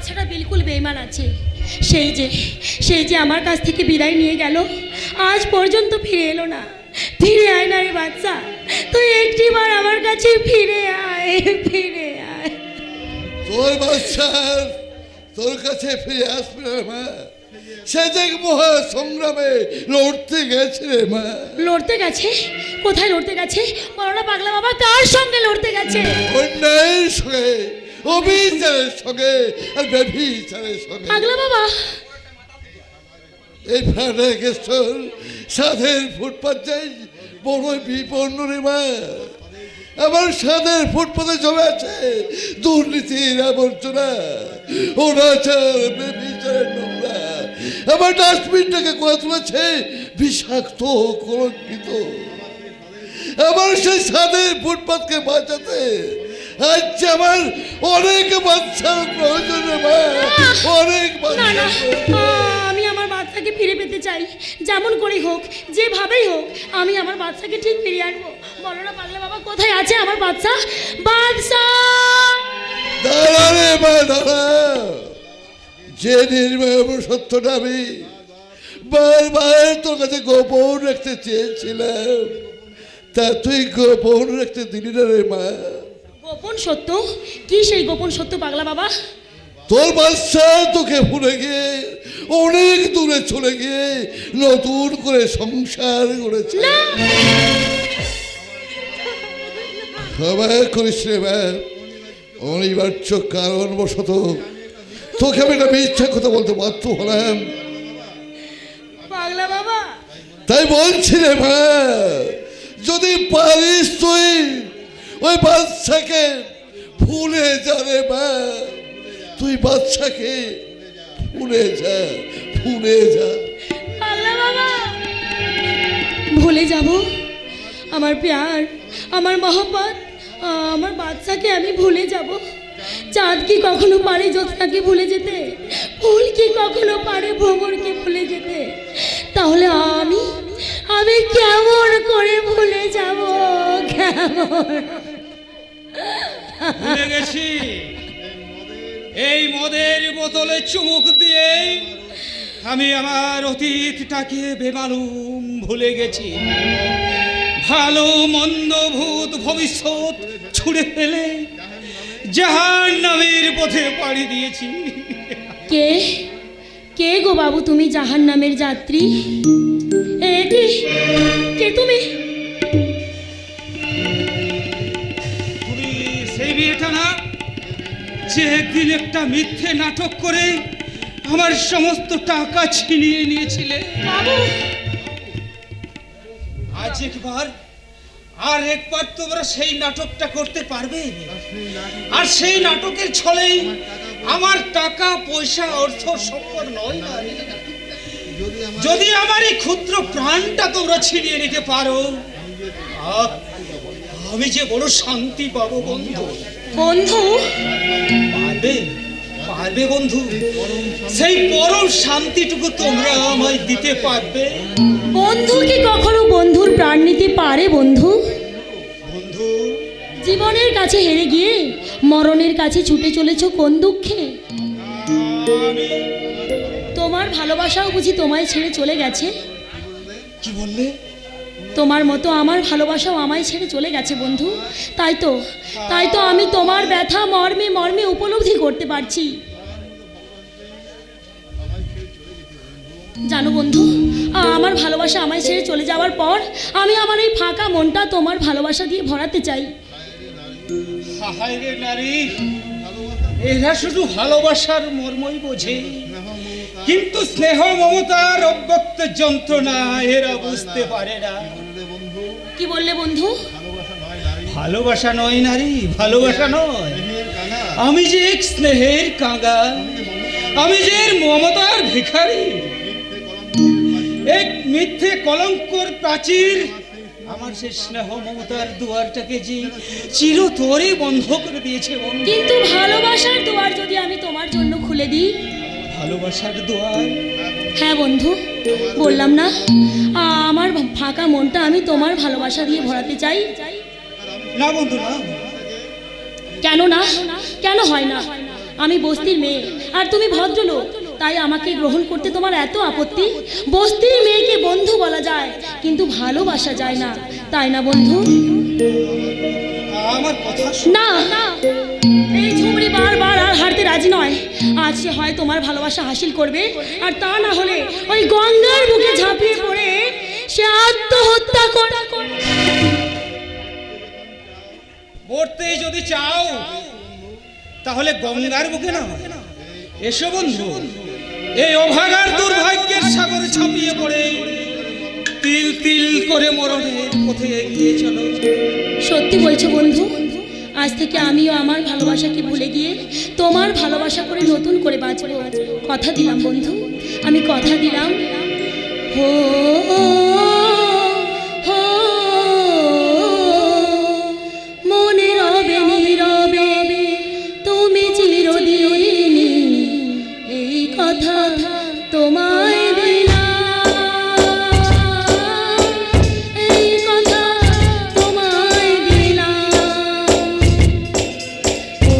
বাচ্চাটা বিলকুল বেঈমান আছে। সেই যে আমার কাছ থেকে বিদায় নিয়ে গেল, আজ পর্যন্ত ফিরে এলো না। ফিরে আয় না রে বাচ্চা, তুই একটিবার আমার কাছে ফিরে আয়, ফিরে আয়। তোর বাচ্চা তোর কাছে ফিরে আসবে রে মা। সে যে মহা সংগ্রামে লড়তে গেছে রে মা। লড়তে গেছে? কোথায় লড়তে গেছে বলো না পাগলা বাবা, কার সঙ্গে লড়তে গেছে? অন্যায়ের সঙ্গে, অবিচারের সঙ্গে, আর ব্যভিচারের সঙ্গে। পাগলা বাবা, এই ফ্ল্যাটের সাধের ফুটপাত যাই বড় বিপন্ন রে মা। আমার সাধের ফুটপাতে জমে আছে দুর্নীতির আবর্জনা, অনাচার, ব্যভিচারের নোংরা। আমার ডাস্টবিনটাকে করে তুলেছে বিষাক্ত, কলঙ্কিত। আমার সেই সাধের ফুটপাতকে বাঁচাতে আজ আমার অনেক বাচ্চার প্রয়োজন রে মা, অনেক না না, বাচ্চা। আমি আমার বাচ্চাকে ফিরে পেতে চাই। যেমন করেই হোক, যেভাবেই হোক, আমি আমার বাচ্চাকে ঠিক ফিরিয়ে আনবো। বলো না পাগলা বাবা, কোথায় আছে আমার বাচ্চা? বাচ্চা দাঁড়া রে মা, দাঁড়া। যে নির্মম সত্যটা আমি বারবার তোর কাছে গোপন রাখতে চেয়েছিলাম, তা তুই গোপন রাখতে দিলি না রে মা। গোপন সত্য? কি সেই গোপন সত্য পাগলা বাবা? তোর বাচ্চা তোকে ভুলে গিয়ে অনেক দূরে চলে গিয়ে নতুন করে সংসার করেছে। ক্ষমা করিস রে মা, অনিবার্য কারণবশত তোকে আমি একটা মিথ্যা কথা বলতে বাধ্য হলাম। পাগলা বাবা, তাই বলছি রে মা, যদি পারিস তুই ওই বাচ্চাকে ভুলে যা রে মা। তুই বাচ্চাকে ভুলে যা, ভুলে যা। পাগলা বাবা, ভুলে যাব? আমার প্যার, আমার মহব্বত, আমার বাচ্চাকে আমি ভুলে যাব? চাঁদ কি কখনো পারে জ্যোৎস্নাকে ভুলে যেতে? ফুল কি কখনো পারে ভ্রমরকে ভুলে যেতে? তাহলে আমি কেমন করে ভুলে যাব? কেমন? ভুলে গেছি এই মদের বোতলে চুমুক দিয়ে আমি আমার অতীতটাকে বেমালুম ভুলে গেছি। ভালো মন্দ ভূত ভবিষ্যৎ ছুড়ে ফেলে জাহান্নামের পথে পাড়ি দিয়েছি। কে কে গো বাবু তুমি জাহান্নামের যাত্রী? কে তুমি? তুমি সেই মেয়েটা না, যে একদিন একটা মিথ্যে নাটক করে আমার সমস্ত টাকা ছিনিয়ে নিয়েছিলে? বাবু, আর একবার তোমরা সেই নাটকটা করতে পারবে, আর সেই নাটকের ছলেই আমার টাকা পয়সা অর্থ সম্পদ নয় না, যদি আমার এই ক্ষুদ্র প্রাণটা তোমরা ছিনিয়ে নিতে পারো, আমি যে বড় শান্তি পাবো বন্ধু। বন্ধু? পারবে বন্ধু, সেই পরম শান্তিটুকু তোমরা আমায় দিতে পারবে? বন্ধু কি কখনো বন্ধুর প্রাণ নিতে পারে? বন্ধু বন্ধু, জীবনের কাছে হেরে গিয়ে মরণের কাছে ছুটে চলেছো কোন দুঃখে? তোমার ভালোবাসাও বুঝি তোমায় ছেড়ে চলে গেছে? কি বললে? তোমার মতো আমার ভালোবাসাও আমায় ছেড়ে চলে গেছে বন্ধু। তাই তো আমি তোমার ব্যথা মর্মে মর্মে উপলব্ধি করতে পারছি। জানো বন্ধু, আমার ভালোবাসা আমায় ছেড়ে চলে যাওয়ার পর আমি আমার এই ফাঁকা মনটা তোমার ভালোবাসা দিয়ে ভরাতে চাই। হায় রে নারী, এরা শুধু ভালোবাসার মর্মই বোঝে, কিন্তু স্নেহ মমতার অব্যক্ত যন্ত্রণা এরা বুঝতে পারে না। কি বললে বন্ধু? ভালোবাসা নয় নারী, ভালোবাসা নয়। আমি যে এক স্নেহের কাঙাল, আমি যে মমতার ভিখারি, এক মিথ্যে কলঙ্কর প্রাচীর আমার সে স্নেহ মমতার দুয়ারটাকে যে চিরতরে বন্ধ করে দিয়েছে। কিন্তু ভালোবাসার দুয়ার যদি আমি তোমার জন্য খুলে দিই? ভালোবাসার দুয়ার? হ্যাঁ বন্ধু, বললাম না আমার ফাঁকা মনটা আমি তোমার ভালোবাসা দিয়ে ভরাতে চাই। না বন্ধু, না। কেন না? কেন হয় না? আমি বস্তির মেয়ে, আর তুমি ভদ্রলোক, তাই আমাকে গ্রহণ করতে তোমার এত আপত্তি। বস্তির মেয়েকে বন্ধু বলা যায়, কিন্তু ভালোবাসা যায় না, তাই না বন্ধু? আমার কথা না না, এই ঝুমরি বারবার আর হারতে রাজি নয়। আজ সে হয় তোমার ভালোবাসা হাসিল করবে, আর তা না হলে ওই গঙ্গার বুকে ঝাঁপিয়ে পড়ে সে আত্মহত্যা করে। মরতেই যদি চাও তাহলে গঙ্গার বুকে না, এসো বন্ধু, এই অভাগার দুর্ভাগ্যের সাগরে ছাপিয়ে পড়ে তিল তিল করে মরণের পথে এগিয়ে চলো। সত্যি বলছো বন্ধু? আজ থেকে আমিও আমার ভালোবাসাকে ভুলে গিয়ে তোমার ভালোবাসা করে নতুন করে বাঁচবো। কথা দিলাম বন্ধু, আমি কথা দিলাম। হো হো, মনে রবে নীরবে তুমি চিরদিনই, এই কথা তোমায় দিলাম, এই কথা তোমায় দিলাম। ও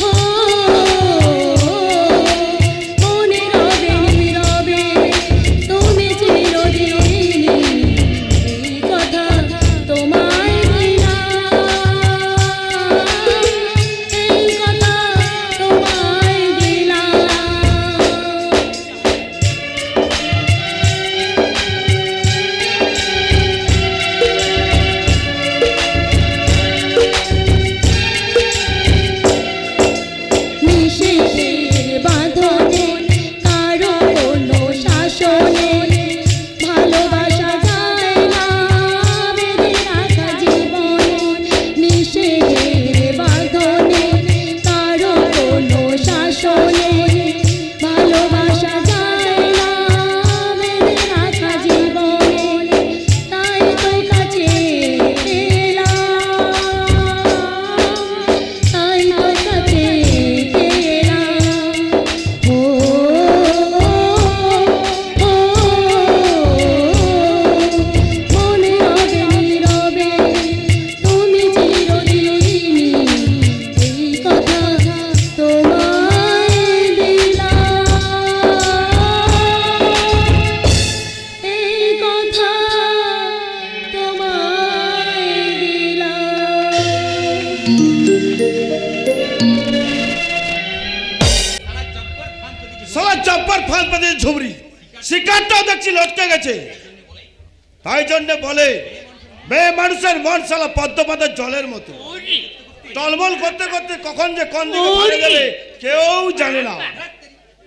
হো, মনে রবে নীরবে তুমি চিরদিনই, এই কথা তোমায় দিলাম, এই কথা তোমায় দিলাম। নিষেধের বাঁধনে কারো কোনো শাসনে ভালোবাসা যায় না বেঁধে রাখা জীবনে। নিষেধের বাঁধনে কারো কোনো শাসনে ভালোবাসা যায় না বেঁধে রাখা জীবনে। তাই তো কাছে এলাম, তাই তো কাছে এলাম। ও ও, মনে রবে নীরবে তুমি চিরদিনই, এই কথা তোমায় দিলাম, এই কথা তোমায় দিলাম। সালা জব্বর ফাঁদ পেতে ঝুমরি শিকারটাও দেখছি লটকে গেছে। তাই জন্য বলে মেয়ে মানুষের মন সালা পদ্ম পাতার জলের মতো, টলমল করতে করতে কখন যে কোন দিকে পড়ে যাবে কেউ জানে না।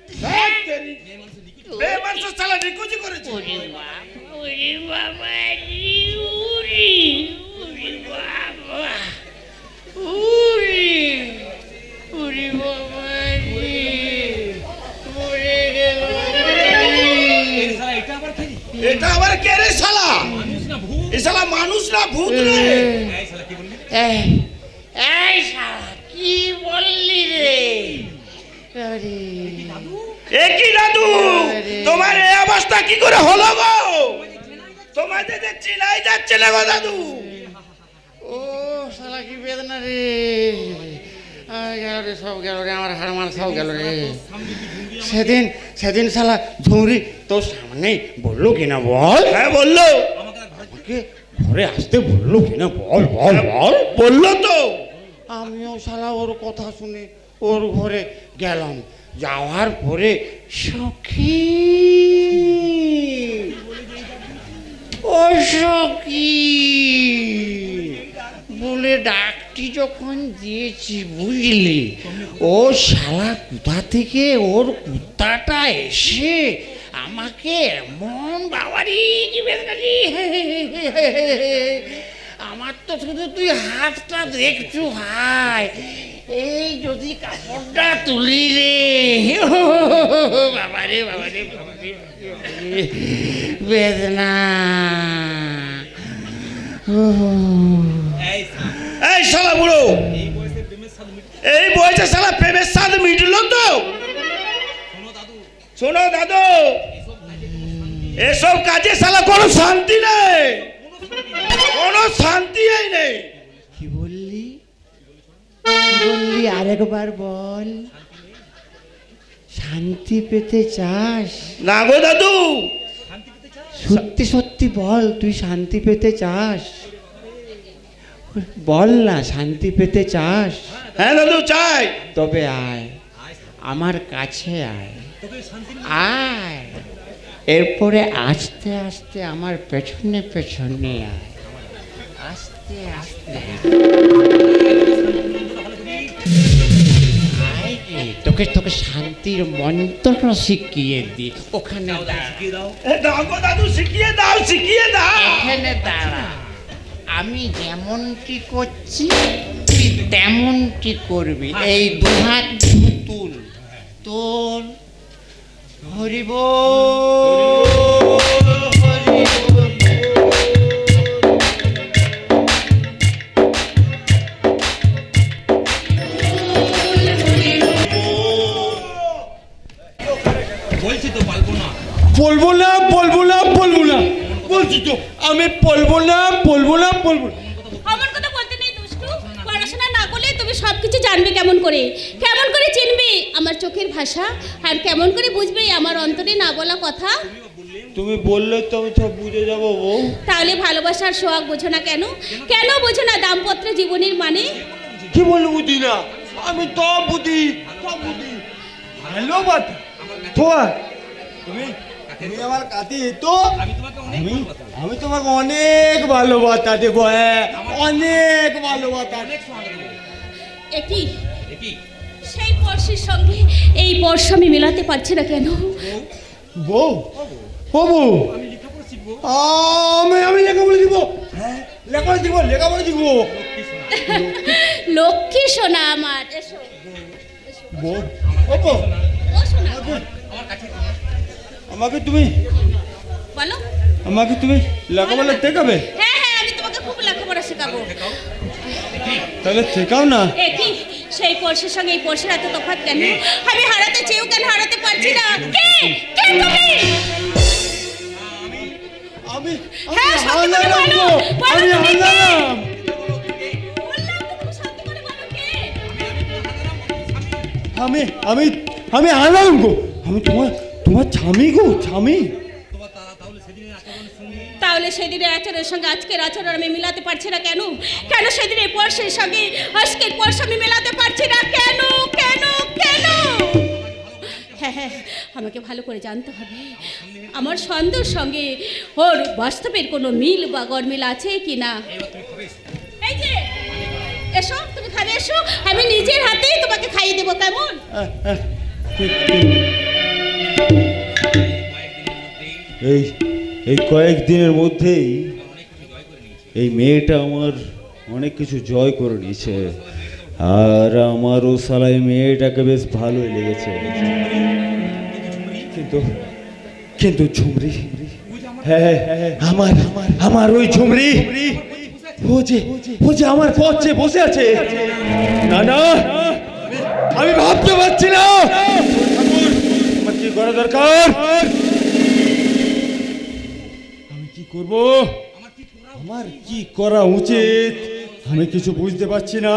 ধ্যাৎ তেরি, মেয়ে মানুষের সালা নিকুচি করেছে। ওরে বাবা রে, ওরে ওরে বাবা, ওরে ওরে বাবা রে, মরে গেল এটা আবার কে রে শালা? এ শালা মানুষ না ভূত রে? এই শালা কি বললি রে? আরে এ কি দাদু, তোমার এই অবস্থা কি করে হলো গো? তোমাদের দেখছি নাই যাচ্ছে না গো দাদু। ও শালা কি বেদনা রে, গেল রে, সব গেল রে, আমার হাড় মার সব গেল রে। সেদিন সেদিন শালা ঝুমরি তোর সামনেই বললো কিনা বল? হ্যাঁ বললো। আমাকে ঘরে আসতে বললো কিনা বল বল বল? বললো তো। আমিও শালা ওর কথা শুনে ওর ঘরে গেলাম। যাওয়ার পরে সখী, ও সখী বলে ডাকটি যখন দিয়েছি বুঝলি, ও শালা কোথা থেকে ওর কুত্তাটা এসে আমাকে এমন বাবারি কি বেদনারি, আমার তো শুধু তুই হাতটা দেখছু ভাই, এই যদি কাপড়টা তুলি রে, বাবারে বাবারে বাবারে বেদনা। এই শালা বুড়ো, এই বয়সে শালা প্রেমের স্বাদ মিটলো তো? শোনো দাদু, এসব কাজে শালা কোনো শান্তি নেই, কোনো শান্তি নেই। কি বললি? বললি আরেকবার বল। শান্তি পেতে চাস? না গো দাদু, সত্যি সত্যি বল, তুই শান্তি পেতে চাস? বল না, শান্তি পেতে চাস? হ্যাঁ দাদু চাই। তবে আয়, আমার কাছে আয়, আয়। এরপরে আস্তে আস্তে আমার পেছনে পেছনে আয়, আস্তে আস্তে আয় রে, তোকে তোকে শান্তির মন্ত্র শিখিয়ে দি। ওখানে দাঁড়া। দাও গো দাদু, শিখিয়ে দাও, শিখিয়ে দাও। এখানে দাঁড়া, আমি যেমনটি করছি তুই তেমনটি করবি। এই দুহাত তুল, তোল। হরি বল, হরি বল। বলবো না বলবো না বলবো না, বলছি তো আমি বলবো না বলবো না বলবো না। আমার কথা বলতে নেই দুষ্টু, পড়াশোনা না করলে তুমি সব কিছু জানবে কেমন করে? কেমন করে চিনবে আমার চোখের ভাষা? আর কেমন করে বুঝবে আমার অন্তরে না বলা কথা? তুমি বললে তো আমি সব বুঝে যাবো বউ। তাহলে ভালোবাসার সোহাগ বোঝো না কেন? কেন বোঝো না দাম্পত্য জীবনের মানে? কি বলবো বুঝি না, আমি তো বুঝি, সব বুঝি। হ্যালো বাট তোমার, তুমি তুমি আমার কাছে তো আমি তোমাকে অনেক ভালোবাসা দেবো। হ্যাঁ, অনেক ভালোবাসা। একই সেই পরশের সঙ্গে এই পরশ আমি মেলাতে পারছি না কেন? বউ, ও বউ, আমি লেখাপড়া দিব। হ্যাঁ, লেখাপড়া দিব, লেখাপড়া দিব। লক্ষ্মী সোনা আমার, এসো। বউ, ও বউ, ও সোনা, আমাকে তুমি বলো। আমাকে তুমি লেখাপড়া দেখাবে? হ্যাঁ হ্যাঁ, আমি তোমাকে খুব লেখাপড়া শেখাবো। তাহলে শেখাও না। একই সেই পরশের সঙ্গে এই পরশের এত তফাৎ কেন? আমি হারাতে চেয়েও কেন হারাতে পারছি না? কে কে তুমি? আমি হ্যাঁ, সত্যি করে হারালাম বলো, গো, বলো আমি তুমি কে? হারালাম। বললাম তো, তুমি সত্যি করে বলো কে? আমি আমি আমি হারালাম গো, আমি তোমার তোমার স্বামী গো, স্বামী। তাহলে সেদিনের আচরণের সঙ্গে আজকের আচরণ আমি মেলাতে পারছি না কেন? কেন সেদিনের পরশের সঙ্গে আজকের পরশ আমি মেলাতে পারছি না কেন? কেন কেন? হ্যাঁ হ্যাঁ, আমাকে ভালো করে জানতে হবে আমার সন্দেহের সঙ্গে ওর বাস্তবের কোনো মিল বা গরমিল আছে কি না। এই যে এসো, তুমি খাবে, এসো, আমি নিজের হাতেই তোমাকে খাইয়ে দেবো, কেমন? ঠিক, ঠিক। এই এই কয়েকদিনের মধ্যেই এই মেয়েটা আমার অনেক কিছু জয় করে নিয়েছে, আর আমারও সালাই মেয়েটাকে বেশ ভালোই লেগেছে। কিন্তু কিন্তু ঝুমরি, হ্যাঁ হ্যাঁ, আমার আমার আমার ওই ঝুমরি ও যে আমার পথে বসে আছে। না না, আমি ভাবতে পারছি না আমার কি করা দরকার। আমি কি করব, আমার কি করা উচিত, আমি কিছু বুঝতে পারছি না।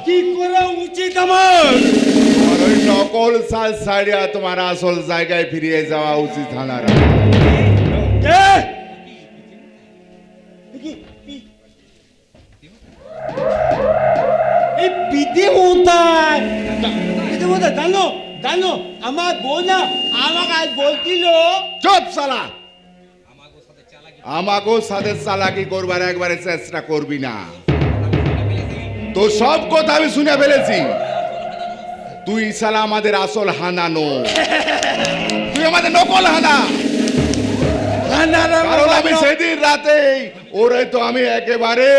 কি করা উচিত আমার? আর ওই নকল সাজ ছাড়িয়া তোমার আসল জায়গায় ফিরিয়ে যাওয়া উচিত হানারা। কে? এই বিধিমতায় জানো জানো আমার বোনা আমাকে আজ বলছিল। চুপ শালা, আমাকেও সাথে চালাকি করবার একবারে চেষ্টা করবি না। তো সব কথা আমি শুনে ফেলেছি। তুই শালা আমাদের আসল হানা নো, তুই আমাদের নকল হানা। কারণ আমি সেদিন রাতে ওরে তো আমি একেবারে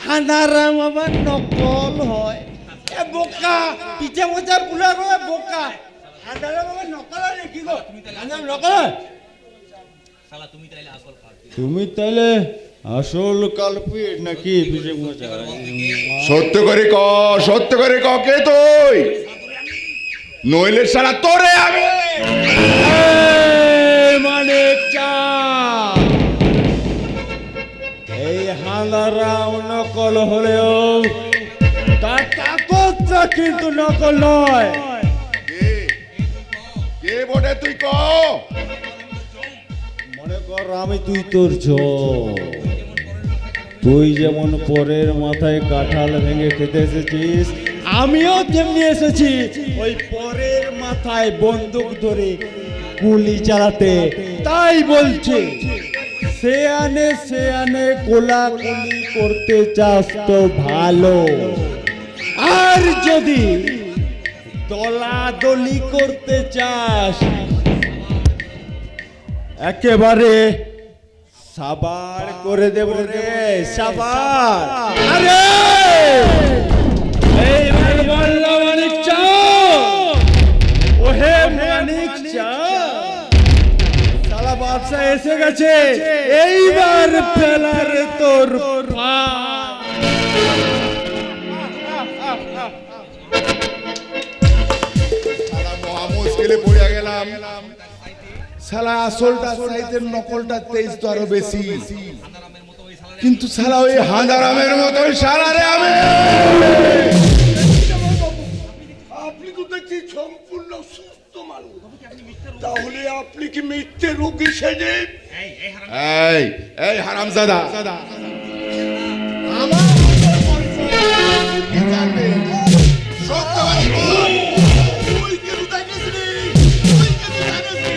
হানারাম আবার নকল হয়। এ বোকা, পিছে মোচা পুলা করে বোকা। হানারাম আবার নকল হয় নাকি গো? হানারাম নকল হয়? তুমি তাহলে আসল কালপিট নাকি পিছে মোচা? সত্য করে ক, সত্য করে ক, কে তুই? নইলে সারা তোরে আমি মানে এই হানারাম নকল হলেও কিন্তু নকল নয়। কে কে বটে তুই ক? মনে কর আমি তুই তোর তুই যেমন পরের মাথায় কাঁঠাল ভেঙে খেতে এসেছিস, আমিও তেমনি এসেছি ওই পরের মাথায় বন্দুক ধরে গুলি চালাতে। তাই বলছি সে আনে কোলাকুলি করতে চাস তো ভালো, আর যদি দলাদলি করতে চাস একেবারে সাবার করে দেব রে, সাবার। আরে এই ভাই বললো মানিক চা, ওহে মানিক চা, সালা বাদশা এসে গেছে, এইবার ফেলার তোর পা। সালা মহা মুশকিলে পড়ে গেলাম। শালা আসলটা চাইতে নকলটা তেজ তো আরো বেশি, কিন্তু শালা ওই হাঁদারামের মতোই শালা রে আমি। আপনি তো দেখছি সম্পূর্ণ সুস্থ মানুষ, তাহলে আপনি কি মিথ্যে রোগী সেজে? এই এই হারামজাদা, আমার কি জানবে? সত্য কথা বল। তুই কি রুদাই গেছিলি? তুই কি রুদাই গেছিলি?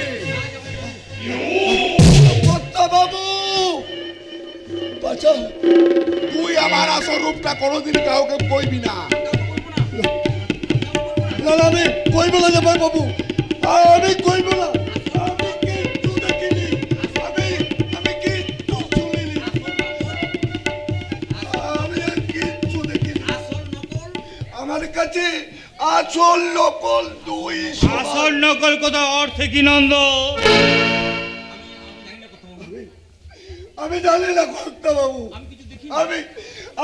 কর্তা বাবু বাঁচাও। তুই আমার আসল রূপটা কোনোদিন কাউকে কইবি না। না না, আমি কইব না জামাই বাবু, আমি কইব না। আমি কিচ্ছু দেখিনি, আমি কিচ্ছু শুনিনি, আমি আর কিচ্ছু দেখিনি। আমার কাছে আসল নকল দুই সমান। আসল নকল কথা অর্থে কি নন্দ? আমি জানি না কর্তা বাবু,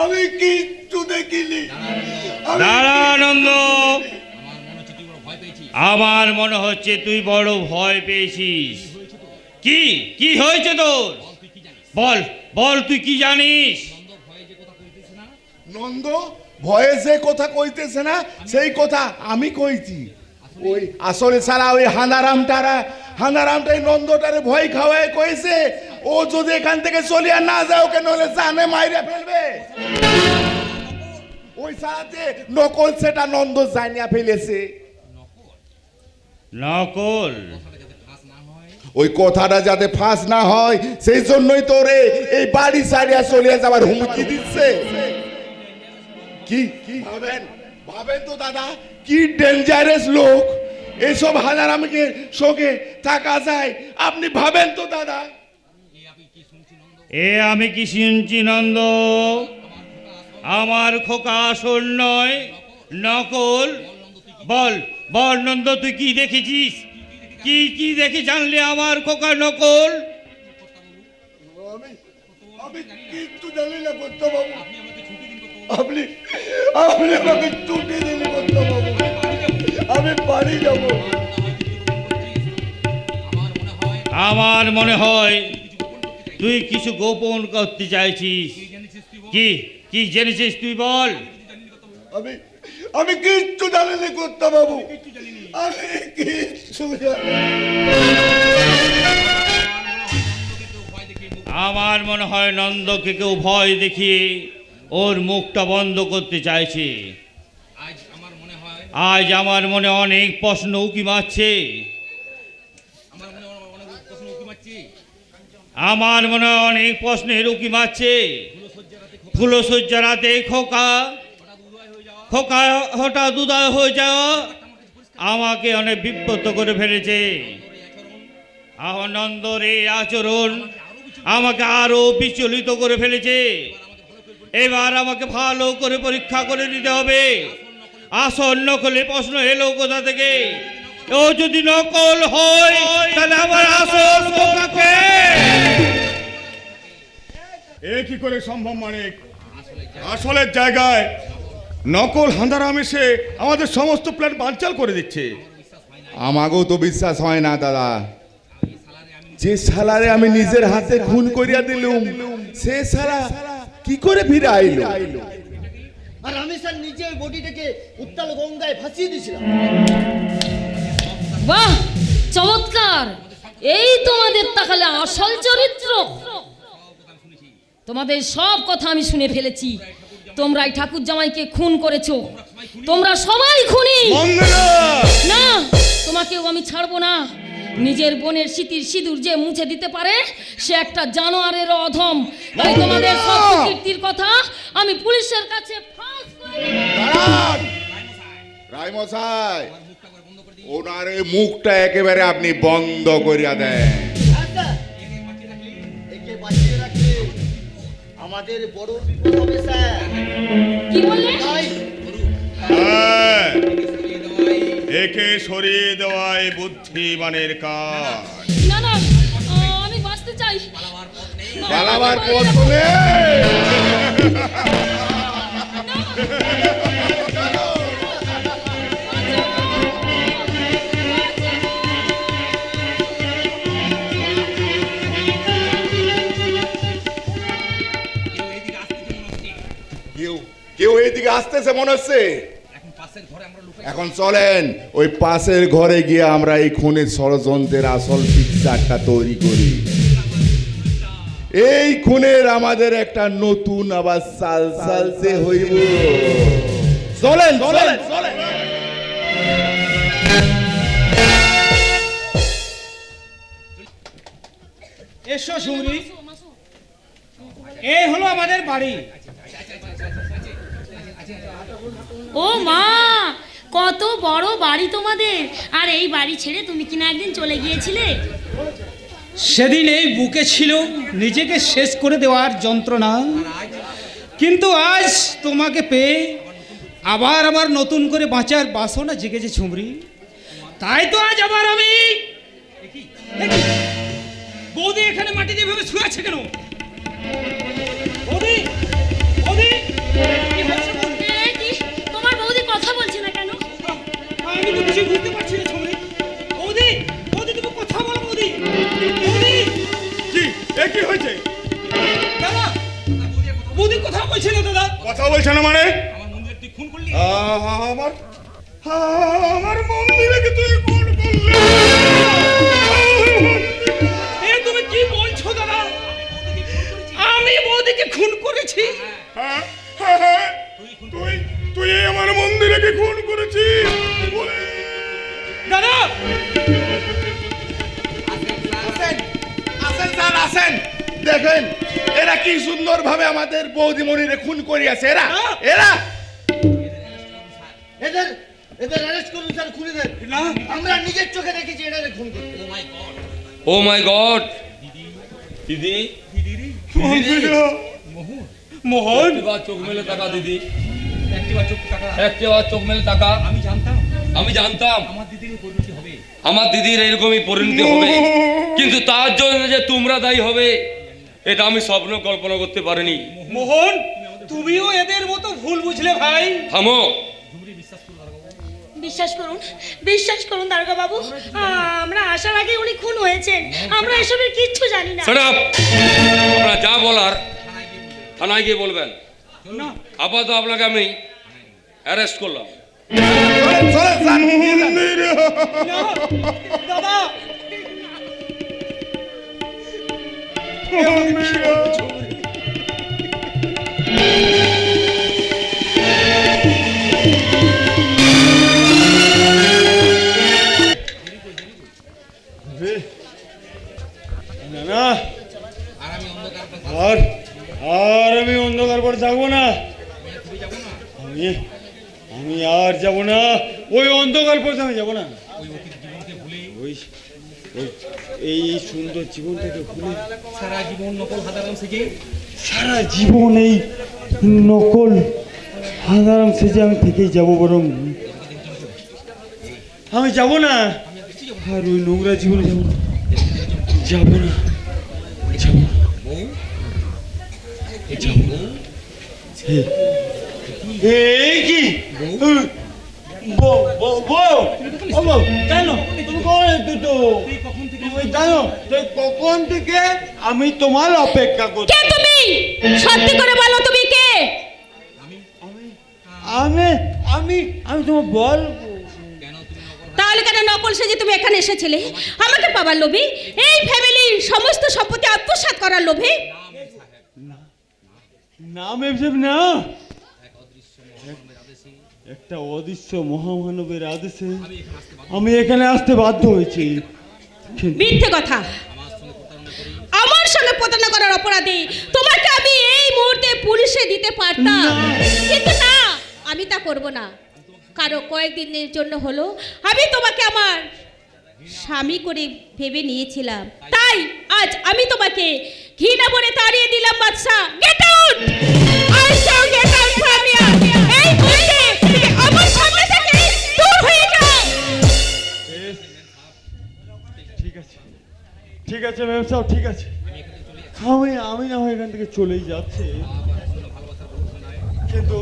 আমি কিচ্ছু দেখিনি। দাঁড়া নন্দ, আমার মনে হচ্ছে তুই বড় ভয় পেয়েছিস। কি কি হয়েছে তোর? বল বল, তুই কি জানিস? নন্দ ভয়ে যে কথা কইতেছে না সেই কথা আমি কইছি। ওই আসলে সারা ওই হাঁদারামটাই নন্দটারে ভয় খাওয়ায় কইছে ও যদি এখান থেকে চলিয়া না যায় ওকে নলে জানে মাইরে ফেলবে। ওই সাথে নকল সেটা নন্দ জানিয়া ফেলেছে। নকল? ওই কথাটা যাতে ফাঁস না হয় সেই জন্যই তোরে এই বাড়ি ছাড়িয়া চলিয়া যাবার হুমকি দিচ্ছে। কি ভাবেন তো দাদা, কি ডেঞ্জারাস লোক। এইসব হাঁদারামকে সঙ্গে থাকা যায়? আপনি ভাবেন তো দাদা। এ আমি কি শুনছি নন্দ? আমার খোকা আসল নয়, নকল। বল বল নন্দ, তুই কি দেখেছিস? কি কি দেখে জানলে আমার খোকা নকল? আমি কিচ্ছু জানি না কর্তা বাবু, আপনি আমাকে ছুটি দিলে কর্তা বাবু, আমি বাড়ি যাব। আমার মনে হয় তুই কিছু গোপন করতে চাইছিস। কি কি জেনেছিস তুই বল? আমি কিচ্ছু জানি না কর্তা বাবু, আমি কিচ্ছু জানি না। আমার মনে হয় নন্দকে কেউ ভয় দেখিয়ে ওর মুখটা বন্ধ করতে চাইছে। আজ আমার মনে অনেক প্রশ্ন উকি মারছে। আমার মনে অনেক প্রশ্নের উকি মারছে। ফুলসজ্জা রাতে খোকা হঠাৎ উদয় হয়ে যাওয়া আমাকে অনেক বিব্রত করে ফেলেছে। নন্দর এই আচরণ আমাকে আরো বিচলিত করে ফেলেছে। এবার আমাকে ভালো করে পরীক্ষা করে নিতে হবে। আসল নকলে প্রশ্ন এলো কোথা থেকে? ও যদি নকল হয় তাহলে আমার আসল খোকাকে। এ কি করে সম্ভব মানিক? আসলের জায়গায় নকল হাঁদারাম এসে আমাদের সমস্ত প্ল্যান বানচাল করে দিচ্ছে। আমাকেও তো বিশ্বাস হয় না দাদা। যে শালারে আমি নিজের হাতে খুন করিয়া দিলুম সে শালা কি করে ফিরে আইলো? আর আমি স্যার নিজে ওই বডিটাকে উত্তাল গঙ্গায় ভাসিয়ে দিয়েছিলাম। বাহ, চমৎকার! এই তোমাদের তাহলে আসল চরিত্র। তোমাদের সব কথা আমি শুনে ফেলেছি। তোমরা এই ঠাকুর জামাইকে খুন করেছো, তোমরা সবাই খুনি। না, তোমাকেও আমি ছাড়বো না। নিজের বোনের স্মৃতির সিঁদুর যে মুছে দিতে পারে সে একটা জানোয়ারের অধম। তাই তোমাদের সব কীর্তির কথা আমি পুলিশের কাছে ফাঁস করে দেব। দাঁড়ান রায়মশাই, ওনার এই মুখটা একেবারে আপনি বন্ধ করিয়া দেন। আচ্ছা, একে বাঁচিয়ে রাখলে আমাদের বড় বিপদ হবে স্যার। কি বললে? তাই হ্যাঁ, একে সরিয়ে দেওয়াই বুদ্ধিমানের কাজ। না না, আমি বাঁচতে চাই। পালাবার পথ তো নেই। কেউ এইদিকে আসতেছে মনে হচ্ছে। এখন চলেন ওই পাশের ঘরে গিয়ে আমরা এই খুনের ষড়যন্ত্রের আসল পিকচারটা তৈরি করি। এই খুনের আমাদের একটা নতুন আবার চাল চালতে হইব। চলেন চলেন চলেন। এসো ঝুমরি, এই হলো আমাদের বাড়ি। ও মা, কত বড় বাড়ি তোমাদের! আর এই বাড়ি ছেড়ে তুমি কিনা একদিন চলে গিয়েছিলে। সেদিন এই বুকে ছিল নিজেকে শেষ করে দেওয়ার যন্ত্রণা, কিন্তু আজ তোমাকে পেয়ে আবার আমার নতুন করে বাঁচার বাসনা জেগেছে ঝুমরি। তাই তো আজ আবার আমি বৌদি এখানে মাটি দিয়ে ভেবে শুয়ে আছে কেন? বৌদি, বৌদি, কি হয়েছে বৌদি? তোমার বৌদি কথা বলছে না কেন? আমি তো কিছু বুঝতে পারছি না ঝুমরি। বৌদি, বৌদি তুমি কথা বলো বৌদি। বৌদি, কি এ কি হয়েছে? দাদা, বৌদি কথা বলছে না দাদা। কথা বলছে না মানে? আমার আমার মন্দিরে কি তুই খুন করলি? এ তুমি কি বলছো দাদা? আমি বৌদিকে খুন করেছি? হ্যাঁ, হ্যাঁ, হ্যাঁ। তুই তুই আমার মন্দিরে কি খুন করেছিস? দাদা, আসেন স্যার আসেন, দেখেন এরা কি সুন্দর ভাবে আমাদের বৌদিমণিরে খুন করিয়াছে। এরা এরা এদের এদের অ্যারেস্ট করুন স্যার, খুনিদের। না, আমরা নিজের চোখে দেখেছি এরা খুন করতে। ও মাই গড! দিদি, মোহন, একটিবার চোখ মেলে তাকা দিদি, একটিবার চোখ মেলে তাকা। আমি জানতাম আমার দিদির এরকমই পরিণতি হবে, কিন্তু তার জন্য যে তোমরা দায়ী হবে এটা আমি স্বপ্ন কল্পনা করতে পারিনি। মোহন, তুমিও এদের মতো ভুল বুঝলে ভাই। থামো। বিশ্বাস করুন দারোগা বাবু, আমরা আসার আগে উনি খুন হয়েছেন। আমরা এসবের কিচ্ছু জানি না। Shut up! আপনারা যা বলার থানায় গিয়ে বলবেন। আপাতত আপনাকে আমি অ্যারেস্ট করলাম। চলেন চলেন স্যার। দাদা, না, আর আর আমি অন্ধকার পর থাকবো না। আমি আমি আর যাব না ওই অন্ধকার পথে। আমি যাবো না ওই ওই- এই সুন্দর জীবনটাকে ভুলে সারা জীবন এই নকল হাঁদারাম সেজে আমি থেকেই যাবো। বরং আমি যাব না, আর ওই নোংরা জীবনে যাবো না, যাবো না, যাবো না, যাবো না। এই কি কখন থেকে আমি তোমার অপেক্ষা করছি। কে তুমি? সত্যি করে বলো তুমি কে? আমি আমি আমি তোমার বলবো। তাহলে কেন নকল সেজে তুমি এখানে এসেছিলে? আমাকে পাবার লোভে, এই ফ্যামিলির সমস্ত সম্পত্তি আত্মসাৎ করার লোভে? না মেম সাহেব না, একটা অদৃশ্য মহামানবের আদেশে আমি এখানে আসতে বাধ্য হয়েছি। মিথ্যে কথা। আমার সঙ্গে প্রতারণা করার অপরাধে তোমাকে আমি এই মুহূর্তে পুলিশে দিতে পারতাম, কিন্তু না, আমি তা করব না। কারণ কয়েকদিনের জন্য হলো আমি তোমাকে আমার স্বামী করে ভেবে নিয়েছিলাম, তাই আজ আমি তোমাকে ঘৃণা বলে তাড়িয়ে দিলাম। Badshah, get out! I say get out from here. এই মুহূর্তে তুমি আমার সামনে থেকে দূর হয়ে যাও। ঠিক আছে, ঠিক আছে ম্যাম সাহেব, ঠিক আছে, আমি না হয় এখান থেকে চলেই যাচ্ছে, কিন্তু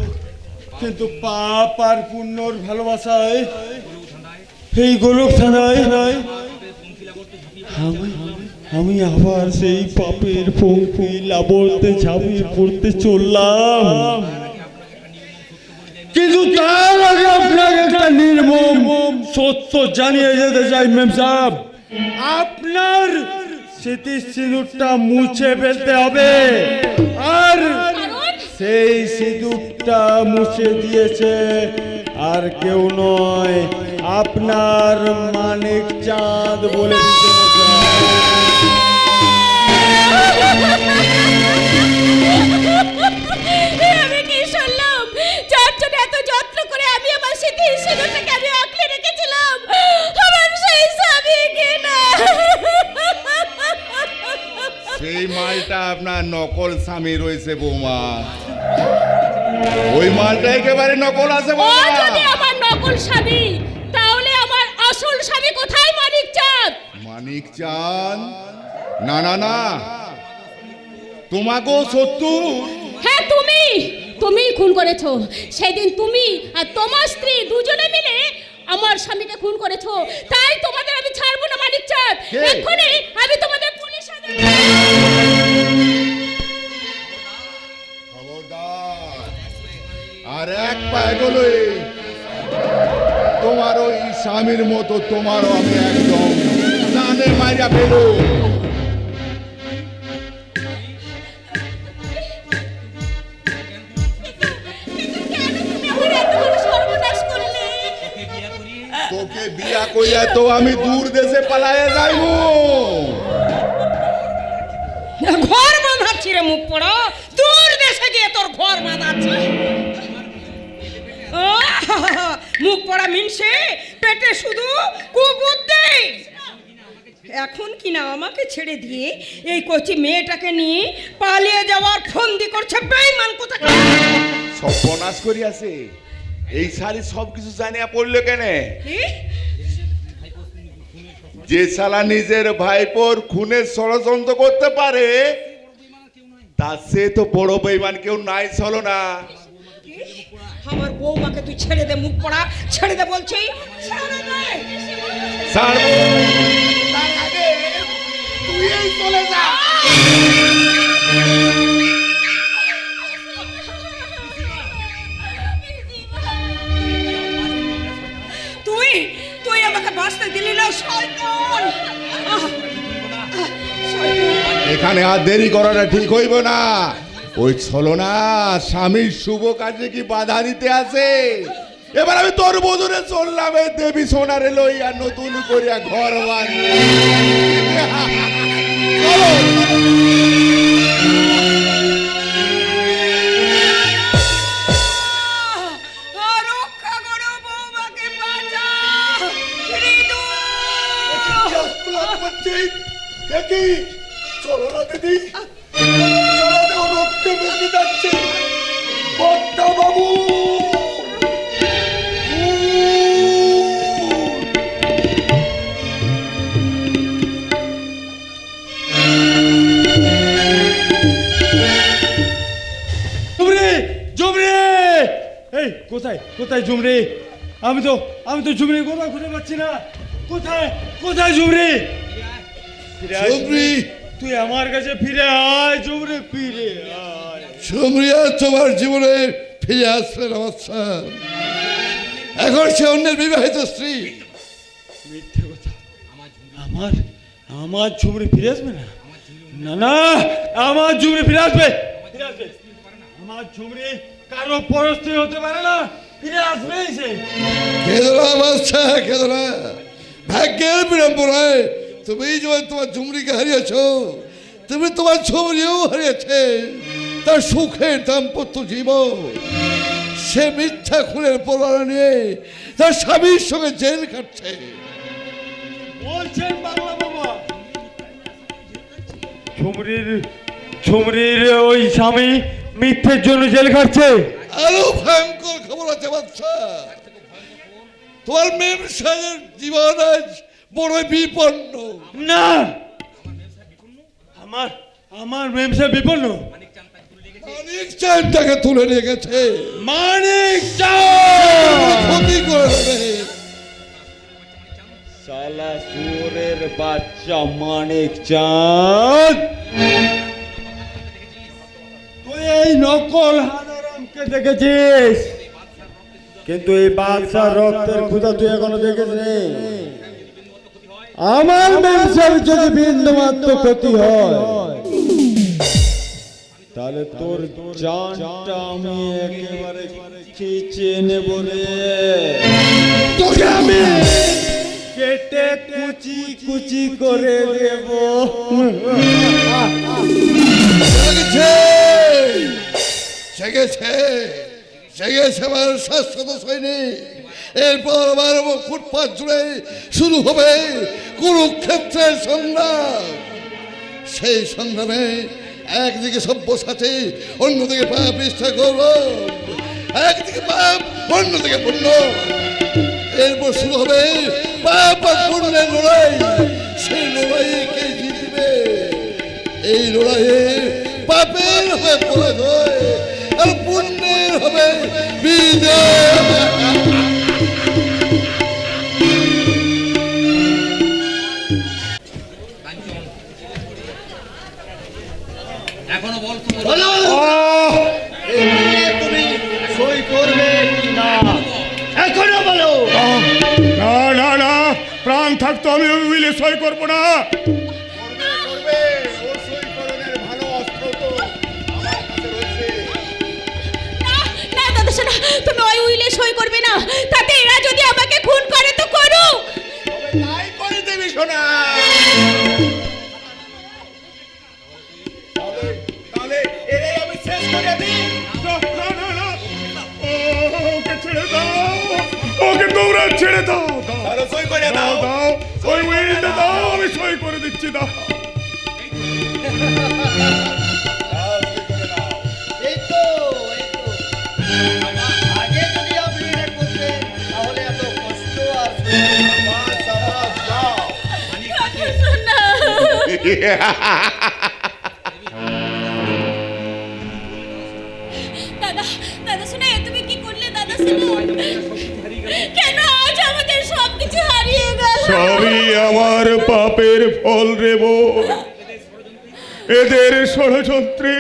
কিন্তু পাপ আর পুণ্যর ভালোবাসায় এই গোলক থানায় আমি আবার সেই পাপের পঙ্কি লাবতে ঝাঁপিয়ে পড়তে চললাম। কিন্তু তার আগে আপনাকে একটা নির্মম সত্য জানিয়ে যেতে চাই ম্যাম সাহেব, আপনার স্মৃতির সিঁদুরটা মুছে ফেলতে হবে। আর সেই সিঁদুরটা মুছে দিয়েছে আর কেউ নয়, আপনার মানিক চাঁদ বলে দিতে হবে। আমি কি শুনলাম? যার জন্য এত যত্ন করে আমি আমার স্মৃতির সিঁদুরটাকে আমি আঁকড়ে রেখেছিলাম, আমার সেই স্বামী কিনা। সেই মালটা আপনার নকল স্বামী রয়েছে বৌমা, ওই মালটা একেবারে নকল আছে ও বৌমা। যদি আমার নকল স্বামী, তাহলে আমার আসল স্বামী কোথায়? মানিক চাঁদ। মানিক চাঁদ? না না না, তোমাকেও সত্যু। হ্যাঁ, তুমি খুন করেছো। সেদিন তুমি আর তোমার স্ত্রী দুজনে মিলে আমার স্বামীকে খুন করেছো, তাই তোমাদের আমি ছাড়বো না মানিক চাঁদ। এক্ষুনি আমি তোমাদের পুলিশে দেব। খবরদার, আর এক পায়ে গেলে তোমার ওই স্বামীর মতো তোমারও আমি একদম জানে মাইরা ফেলো। আমার এত বড় সর্বনাশ করলে। তোকে বিয়া কইয়া তো আমি দূর দেশে পালায়ে যাইবো। ঘর বাঁধাচ্ছি রে মুখ পড়া, দূর দেশে গিয়ে তোর ঘর বাঁধাচ্ছি। মুখ পড়া মিনসে, পেটে শুধু কুবুদ্ধি। এখন কিনা আমাকে ছেড়ে দিয়ে এই কচি মেয়েটাকে নিয়ে পালিয়ে যাওয়ার ফন্দি করছে বেঈমান কোথাকার। সর্বনাশ করিয়াছে, এই শাড়ি সবকিছু জানিয়া পড়লো কেন? কি? যে শালা নিজের ভাইপোর খুনের ষড়যন্ত্র করতে পারে, তার সে তো বড় বেঈমান কেউ নাই চলো না। কি? আমার বৌমাকে তুই ছেড়ে দে, মুখ পড়া ছেড়ে দে বলছি। ছেড়ে দে। ছাড়বো, তার আগে তুই এই চলে যা। তুই তুই আমাকে বাঁচতে দিলি না শয়তান। এখানে আর দেরি করাটা ঠিক হইব না। ওই চলো না, স্বামীর শুভ কাজে কি বাধা দিতে আছে? এবার আমি তোর বদলে চললাম এই দেবী সোনারে লইয়া নতুন করিয়া ঘর বাঁধি। চলো। রক্ষা করো, বৌমাকে বাঁচাও। রিদু! চলো না দিদি, চলো না, রক্তে বেশি যাচ্ছে। বড়টা বাবু, এই কোথায় কোথায় ঝুমরি? আমি তো ঝুমরি কোথায় খুঁজে পাচ্ছি না। কোথায় কোথায় ঝুমরি? ঝুমরি, তুই আমার কাছে ফিরে আয় ঝুমরি, ফিরে আয়। ঝুমরি আর তোমার জীবনে ফিরে আসবে না বাচ্চা। এখন সে অন্যের বিবাহিত স্ত্রী। মিথ্যে কথা। আমার আমার ঝুমরি ফিরে আসবে না? না না, আমার ঝুমরি ফিরে আসবে, ফিরে আসবে। আমার ঝুমরি কারো পরস্ত্রী হতে পারে না, ফিরে আসবেই সে। কেঁদো না বাচ্চা, কেঁদো না। ভাগ্যের বিড়ম্বনায় তুমি যেমন তোমার ঝুমরিকে হারিয়েছ, তুমি তোমার ঝুমরিও হারিয়েছে তার সুখের দাম্পত্য জীবন। সে মিথ্যা খুনের প্রমাণ নিয়ে তার স্বামীর সঙ্গে জেল কাটছে। বলছেন বাংলা বাবা, ঝুমরির ওই স্বামী মিথ্যের জন্য জেল খাটছে? আরো ভয়ঙ্কর খবর আছে বাচ্চা, তোমার মেম সাহেবের জীবন আজ বড় বিপন্ন। না, আমার মেম সাহেব বিপন্ন? মানিক চাঁদ তাকে তুলে নিয়ে গেছে। মানিক চাঁদ ক্ষতি করে দেবে। শালা সুরের বাচ্চা মানিক চাঁদ, তুই এই নকল হানারামকে দেখেছিস, কিন্তু এই বাদশার রক্তের ক্ষুধা তুই এখনো দেখিসনি। আমার মেমসার যদি বিন্দুমাত্র ক্ষতি হয়, তাহলে তোর জানটা আমি একেবারে খিঁচে নেব রে। তোকে আমি কেটে কুচি কুচি করে দেব। জেগেছে, জেগেছে, জেগেছে আমার শাশ্বত সৈনিক। এরপর আমার ফুটপাথ জুড়ে শুরু হবে কুরুক্ষেত্রের সংগ্রাম। সেই সংগ্রামে একদিকে সব্যসাচী, অন্যদিকে পাপ নিষ্ঠা করব, একদিকে পাপ অন্যদিকে পুণ্য। এরপর শুরু হবে পাপ আর পুণ্যের লড়াই। সেই লড়াইয়ে কে জিতবে? এই লড়াইয়ে পাপের হবে পরাজয় আর পুণ্যের হবে বিজয়। এখনো বল বলো তুমি সই করবে কি না, এখনো বলো। না না না, প্রাণ থাকতো আমি ওই উইলে সই করবো না। করবে, ওর সইকরণের ভালো অস্ত্র তো আমার কাছে রয়েছে। না না দাদা শোনা, তুমি ওই উইলে সই করবে না। তাতে এরা যদি আমাকে খুন করে তো করুক। তবে তাই করে দেবি সোনা। তাহলে এরে আমি শেষ করে দিই। না না না না, ওকে ছেড়ে দাও, ওকে তোমরা ছেড়ে দাও, দাও তাহলে সই করে দাও, দাও। দাও ওই উইলটা দাও, আমি সই করে দিচ্ছি, দাও। এই তো আগে যদি আপনি এটা করতেন তাহলে এত কষ্ট আর সাবাস, সাবাস, যাও। দাদা দাদা শোনা, তুমি কি করলে দাদা শোনা? কেন আজ আমাদের সবকিছু হারিয়ে গেল? সবই আমার পাপের ফল রে বোন। এদের ষড়যন্ত্রে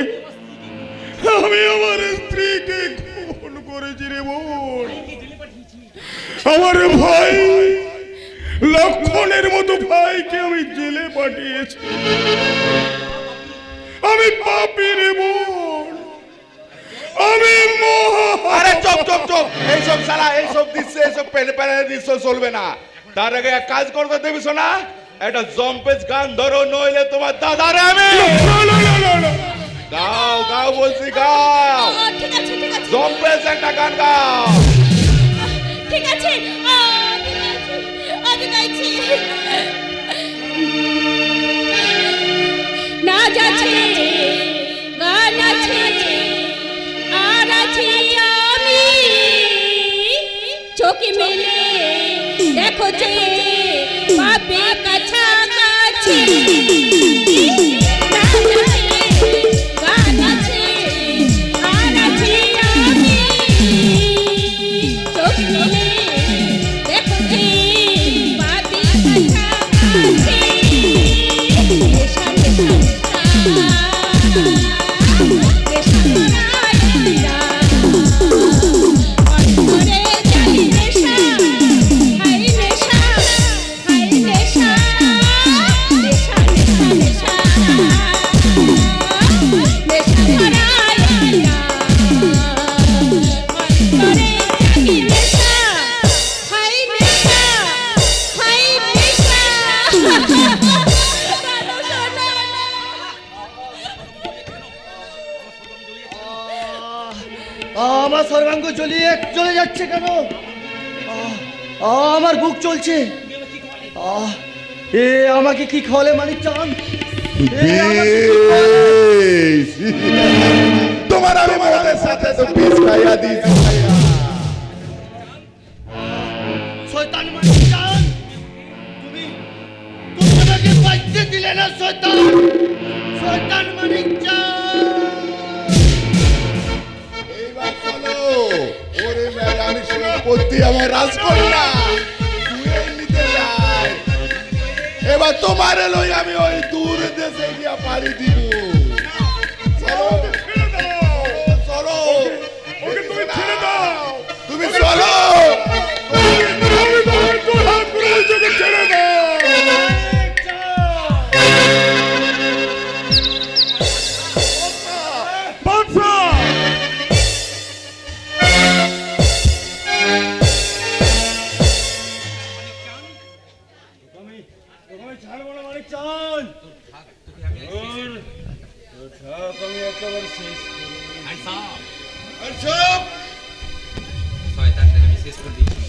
আমি আমার স্ত্রীকে খুন করেছি রে বোন। আমার ভাই লক্ষণের মতো ভাইকে আমি জেলে পাঠিয়েছি। আমি পাপী রে বোন, আমি আরে চুপ চুপ চুপ, এইসব শালা এইসব দিচ্ছে, এইসব পেলে পেলে দিচ্ছে চলবে না। তার আগে এক কাজ করতে দেবি শোনা, একটা জম্পেজ গান ধরো, নইলে তোমার দাদারে আমি। গাও গাও বলছি, গাও। ঠিক আছে ঠিক আছে জম্পেজ একটা গান গাও। ঠিক আছে, আমি গাইছি। না যাচ্ছে গান আছে আর আছে আমি, চোখে মেলে দেখো যে পাবে কাছাকাছি। না যাচ্ছে গান আছে আর আছে আমি, চোখে মেলে দেখো যে পাবে কাছাকাছি। রেশম রেশম করে কি নেশা, হাই নেশা, হাই নেশা। কালো সোনা। আমার সর্বাঙ্গ জ্বলিয়ে চলে যাচ্ছে কেন? আমার বুক চলছে। এ আমাকে কি খাওয়ালে মানিক চান? বিষ। তোমার আমি মনের সাথে তো বিষ খাইয়া দিয়েছি। শয়তান মানিক চান, তুমি আমাকে বাঁচতে দিলে না শয়তান। শয়তান মানিক চান। এইবার চলো। ওরে মেয়ে, আমি সম্পত্তি আমার রাজকন্যা তুই নিতে যাই। এবার তোমার লই আমি ওই দূর দেশে গিয়া পাড়ি দিব। চলো চলো, তুমি ছেড়ে দাও। তুমি চলো, ছেড়ে দাও।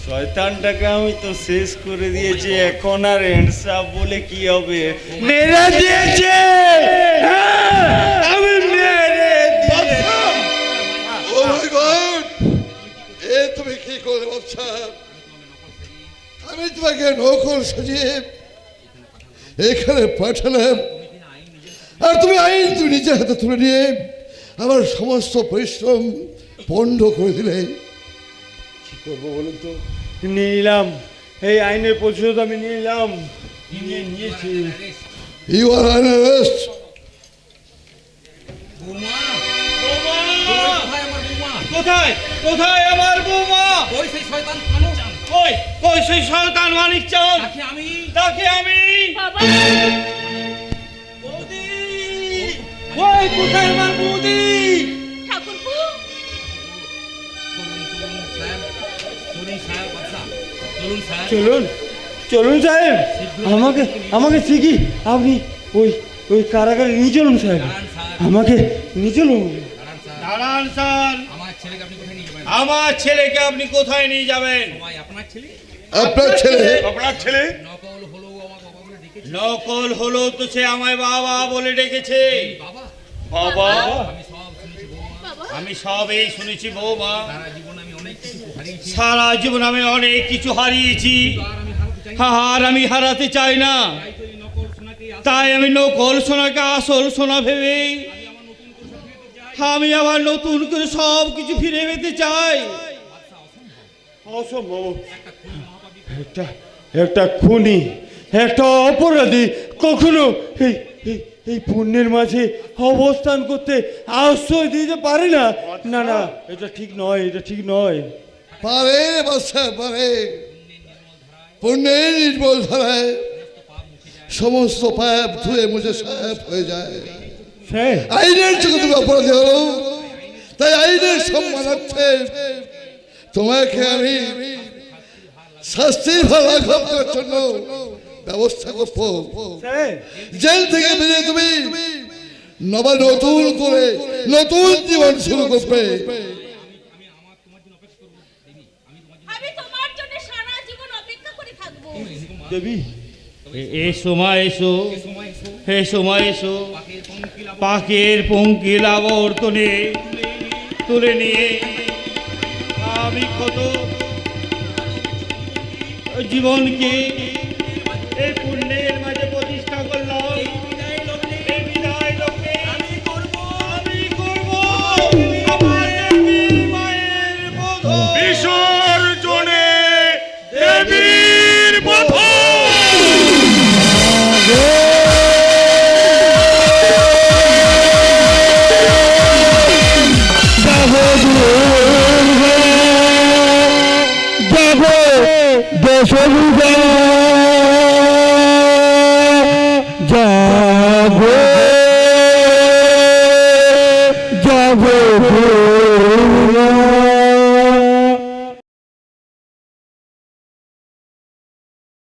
শয়তানটাকে আমি তো শেষ করে দিয়েছি, এখন আর হ্যান্ডসাপ বলে কি হবে? মেরে দিয়েছে, আমি মেরে দিয়েছি। ও মাই গড, এ তুমি কি করলে বাচ্চা? আমি তোমাকে নকল সাজিয়ে এখানে পাঠালাম, আর তুমি আইন তুমি নিজের হাতে তুলে নিয়ে আমার সমস্ত পরিশ্রম পণ্ড করে দিলে। কি করবো বলুন তো? নিয়ে নিলাম, এই আইনের প্রতিশোধ আমি নিয়ে নিলাম, নিয়েছি। You are under arrest. কোথায় কোথায় আমার বৌমা? ওই সেই শয়তান মানিক চান, কই কই সেই শয়তান মানিক চান? তাকে আমি বাবা, বৌদি, ওই কোথায় আমার বৌদি? ঠাকুরপো, চলুন চলুন সাহেব, আমাকে আমাকে ঠিকই আপনি ওই ওই কারাগারে নিয়ে চলুন সাহেব, আমাকে নিয়ে চলুন। দাঁড়ান স্যার, আমার ছেলেকে আপনি কোথায় নিয়ে যাবেন? আমার ছেলেকে আপনি কোথায় নিয়ে যাবেন? ভাই আপনার ছেলে আপনার ছেলে? আপনার ছেলে নকল হলো আমার বাবা বলে ডেকেছে। নকল হলো তো সে আমায় বাবা বলে ডেকেছে। বাবা বাবা, আমি সব শুনেছি বৌমা, আমি সবই শুনেছি বৌমা। সারা জীবন আমি অনেক কিছু হারিয়েছি, সারা জীবন আমি অনেক কিছু হারিয়েছি, আর আমি হারাতে চাই না। আর আমি হারাতে চাই না। তাই তো এই নকল সোনাকে তাই আমি নকল সোনাকে আসল সোনা ভেবে আমি আবার নতুন করে সব কিছু ফিরে পেতে চাই। অসম্ভব, একটা একটা খুনি, একটা অপরাধী কখনো এই এই এই পুণ্যের মাঝে অবস্থান করতে আশ্রয় দিতে পারে না। না না, এটা ঠিক নয়, এটা ঠিক নয়। পারে বাচ্চা পারে, পুণ্যের নির্মল ধারায় সমস্ত পাপ ধুয়ে মুছে সাফ হয়ে যায়। স্যার, আইনের চোখে তুমি অপরাধী হলো, তাই আইনের সম্মানার্থে তোমাকে আমি শাস্তির ভার লাঘব করার জন্য ব্যবস্থা করবো। স্যার, জেল থেকে বেরিয়ে তুমি নতুন করে নতুন জীবন শুরু করবে। আমি তোমার জন্য সারা জীবন অপেক্ষা করে থাকবো। দেবী, এসো মা এসো, এসো মা এসো, পাখির পঙ্কিল আবর্তনে তুলে নিয়ে আমি কত জীবনকে এই পুণ্যের মাঝে প্রতিষ্ঠা করলাম। এই বিদায় লগ্নে আমি করব আমার দেবী মায়ের বোধ। বিসর্জনে দেবীর বোধন। যাবো